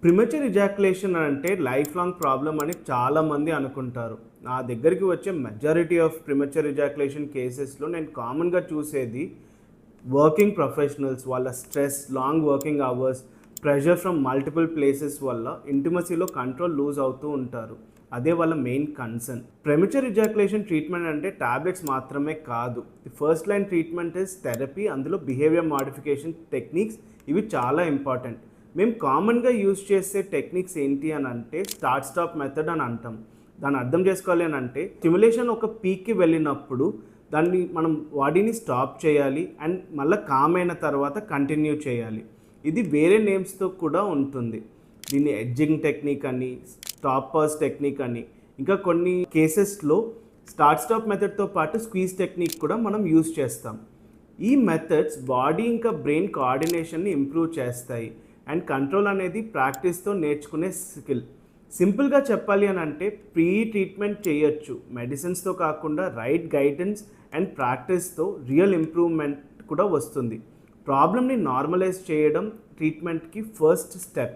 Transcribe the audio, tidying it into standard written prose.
ప్రిమచ్యూర్ ejaculation అంటే life long problem అని చాలామంది అనుకుంటారు. నా దగ్గరికి వచ్చే మెజారిటీ ఆఫ్ ప్రిమచ్యూర్ ఇజాక్యులేషన్ కేసెస్లో నేను కామన్గా చూసేది వర్కింగ్ ప్రొఫెషనల్స్ వాళ్ళ stress, long working hours, pressure from multiple places వల్ల ఇంటిమసీలో కంట్రోల్ లూజ్ అవుతూ ఉంటారు. అదే వాళ్ళ మెయిన్ కన్సర్న్. ప్రిమచ్యూర్ ఇజాక్యులేషన్ ట్రీట్మెంట్ అంటే టాబ్లెట్స్ మాత్రమే కాదు. The first line treatment is therapy. అందులో బిహేవియర్ మాడిఫికేషన్ టెక్నిక్స్ ఇవి చాలా ఇంపార్టెంట్. మేము కామన్గా యూజ్ చేసే టెక్నిక్స్ ఏంటి అని అంటే స్టార్ట్ స్టాప్ మెథడ్ అని అంటాం. దాన్ని అర్థం చేసుకోవాలి అని అంటే స్టిమ్యులేషన్ ఒక పీక్కి వెళ్ళినప్పుడు దాన్ని మనం బాడీని స్టాప్ చేయాలి అండ్ మళ్ళీ కామ్ అయిన తర్వాత కంటిన్యూ చేయాలి. ఇది వేరే నేమ్స్తో కూడా ఉంటుంది. దీన్ని ఎడ్జింగ్ టెక్నిక్ అని, స్టాపర్స్ టెక్నిక్ అని, ఇంకా కొన్ని కేసెస్లో స్టార్ట్ స్టాప్ మెథడ్తో పాటు స్క్వీజ్ టెక్నిక్ కూడా మనం యూజ్ చేస్తాం. ఈ మెథడ్స్ బాడీ ఇంకా బ్రెయిన్ కోఆర్డినేషన్ని ఇంప్రూవ్ చేస్తాయి అండ్ కంట్రోల్ అనేది ప్రాక్టీస్తో నేర్చుకునే స్కిల్. సింపుల్గా చెప్పాలి అని అంటే ప్రీ ట్రీట్మెంట్ చేయొచ్చు. మెడిసిన్స్తో కాకుండా రైట్ గైడెన్స్ అండ్ ప్రాక్టీస్తో రియల్ ఇంప్రూవ్మెంట్ కూడా వస్తుంది. ప్రాబ్లమ్ని నార్మలైజ్ చేయడం ట్రీట్మెంట్కి ఫస్ట్ స్టెప్.